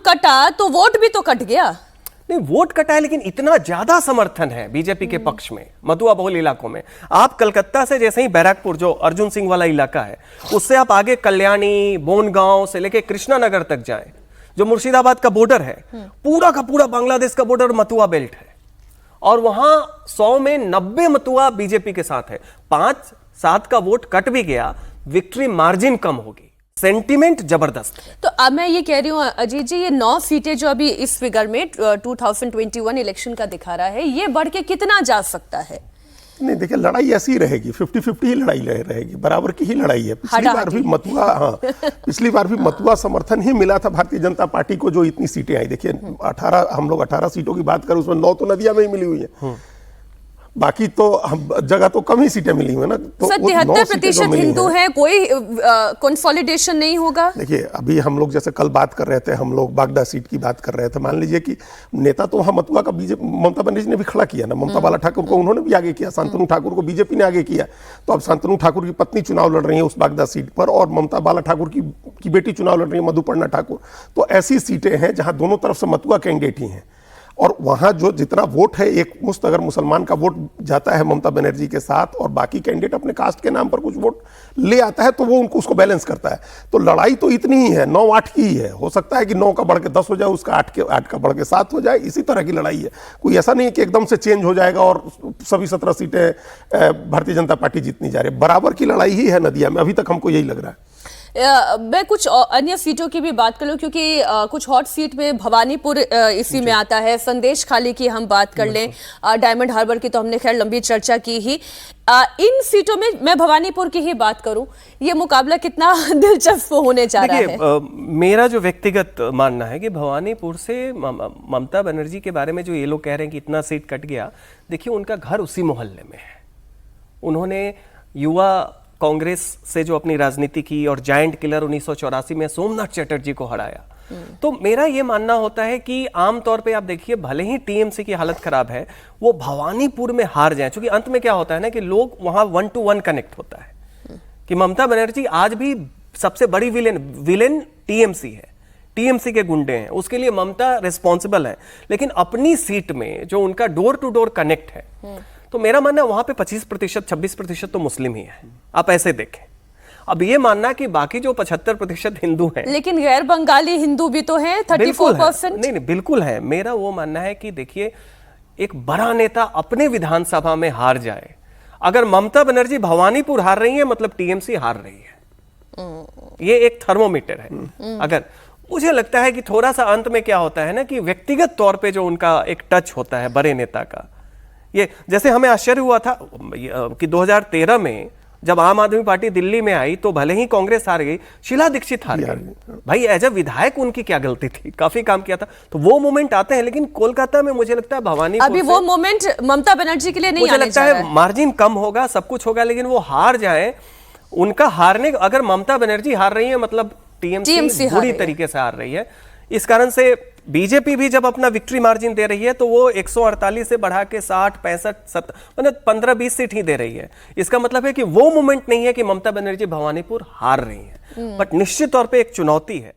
कटा तो वोट भी तो कट गया। नहीं, वोट कटा है, लेकिन इतना ज्यादा समर्थन है बीजेपी के पक्ष में मथुरा बहुल इलाकों में। आप कलकत्ता से जैसे ही बैरकपुर, जो अर्जुन सिंह वाला इलाका है, उससे आप आगे कल्याणी, बोनगांव से लेके कृष्णा नगर तक जाएं, जो मुर्शिदाबाद का बॉर्डर है, पूरा का पूरा बांग्लादेश का बॉर्डर मथुरा बेल्ट है। और वहां 100 में 90 मथुरा बीजेपी के साथ है। 5-7 का वोट कट भी गया, विक्ट्री मार्जिन कम होगी, सेंटीमेंट जबरदस्त है। तो अब मैं ये कह रही हूँ अजीत जी, ये 9 सीटें जो अभी इस फिगर में 2021 इलेक्शन का दिखा रहा है, ये बढ़ के कितना जा सकता है? नहीं, देखिए, लड़ाई ऐसी ही रहेगी, 50-50 ही लड़ाई रहेगी, बराबर की ही लड़ाई है। पिछली बार भी मथुरा, पिछली बार भी मथुरा समर्थन ही मिला था भारतीय जनता पार्टी को, जो इतनी सीटें आई। देखिए, 18, हम लोग 18 सीटों की बात करें, उसमें 9 तो नदिया में ही मिली हुई है, बाकी तो जगह तो कम ही सीटें मिली हुई है ना। तो 77% हिंदू है, कोई कंसोलिडेशन नहीं होगा। देखिए, अभी हम लोग जैसे कल बात कर रहे थे, हम लोग बागदा सीट की बात कर रहे थे, मान लीजिए कि नेता तो वहां मथुरा का बीजेपी, ममता बनर्जी ने भी खड़ा किया ना, ममता बाला ठाकुर को उन्होंने भी आगे किया, शांतनु ठाकुर को बीजेपी ने आगे किया। तो अब शांतनु ठाकुर की पत्नी चुनाव लड़ रही है उस बागदा सीट पर, और ममता बाला ठाकुर की बेटी चुनाव लड़ रही है, मधुपर्णा ठाकुर। तो ऐसी सीटें हैं जहां दोनों तरफ से मथुरा कैंडिडेट ही हैं, और वहां जो जितना वोट है, एक मुश्त अगर मुसलमान का वोट जाता है ममता बनर्जी के साथ, और बाकी कैंडिडेट अपने कास्ट के नाम पर कुछ वोट ले आता है, तो वो उनको उसको बैलेंस करता है। तो लड़ाई तो इतनी ही है, 9-8 की ही है। हो सकता है कि 9 का बढ़ के 10 हो जाए, उसका 8 का बढ़ के 7 हो जाए, इसी तरह की लड़ाई है। कोई ऐसा नहीं कि एकदम से चेंज हो जाएगा और सभी 17 सीटें भारतीय जनता पार्टी जीतनी जा रही है। बराबर की लड़ाई ही है नदिया में, अभी तक हमको यही लग रहा है। मैं कुछ अन्य सीटों की भी बात कर लूं, क्योंकि कुछ हॉट सीट में भवानीपुर इसी में आता है। संदेश खाली की हम बात कर लें, डायमंड हार्बर की तो हमने खैर लंबी चर्चा की ही। इन सीटों में मैं भवानीपुर की ही बात करूं, ये मुकाबला कितना दिलचस्प होने जा रहा है? मेरा जो व्यक्तिगत मानना है कि भवानीपुर से ममता बनर्जी के बारे में जो ये लोग कह रहे हैं कि इतना सीट कट गया, देखिए, उनका घर उसी मोहल्ले में है। उन्होंने युवा कांग्रेस से जो अपनी राजनीति की, और जायंट किलर 1984 में सोमनाथ चटर्जी को हराया। तो मेरा ये मानना होता है कि आमतौर पे आप देखिए, भले ही टीएमसी की हालत खराब है, वो भवानीपुर में हार जाए, क्योंकि अंत में क्या होता है ना कि लोग वहां 1 to 1 कनेक्ट होता है कि ममता बनर्जी आज भी सबसे बड़ी विलेन टीएमसी है, टीएमसी के गुंडे हैं, उसके लिए ममता रिस्पॉन्सिबल है। लेकिन अपनी सीट में जो उनका डोर टू डोर कनेक्ट है, तो मेरा मानना है वहां पे 25%, 26% तो मुस्लिम ही है। आप ऐसे देखें। अब ये मानना कि बाकी जो 75% हिंदू हैं, लेकिन गैर बंगाली हिंदू भी तो हैं, 34%। नहीं, बिल्कुल है। मेरा वो मानना है कि देखिए, एक बड़ा नेता अपने विधानसभा में हार जाए, अगर ममता बनर्जी भवानीपुर हार रही है, मतलब टीएमसी हार रही है। ये एक थर्मोमीटर है। अगर मुझे लगता है कि थोड़ा सा अंत में क्या होता है ना कि व्यक्तिगत तौर पे जो उनका एक टच होता है बड़े नेता का, ये जैसे हमें आश्चर्य हुआ था कि 2013 में जब आम आदमी पार्टी दिल्ली में आई, तो भले ही कांग्रेस हार गई, शीला दीक्षित हार गई। भाई, एज अ विधायक उनकी क्या गलती थी? काफी काम किया था। तो वो मोमेंट आते हैं, लेकिन कोलकाता में मुझे लगता है भवानी अभी वो मोमेंट ममता बनर्जी के लिए नहीं आने जा रहा है। मुझे लगता है मार्जिन कम होगा, सब कुछ होगा, लेकिन वो हार जाए, उनका हारने, अगर ममता बनर्जी हार रही है, मतलब टीएमसी बुरी तरीके से हार रही है। इस कारण से बीजेपी भी जब अपना विक्ट्री मार्जिन दे रही है, तो वो 148 से बढ़ा के 60, 65, 70, मतलब 15-20 सीट ही दे रही है। इसका मतलब है कि वो मोमेंट नहीं है कि ममता बनर्जी भवानीपुर हार रही है, बट निश्चित तौर पे एक चुनौती है।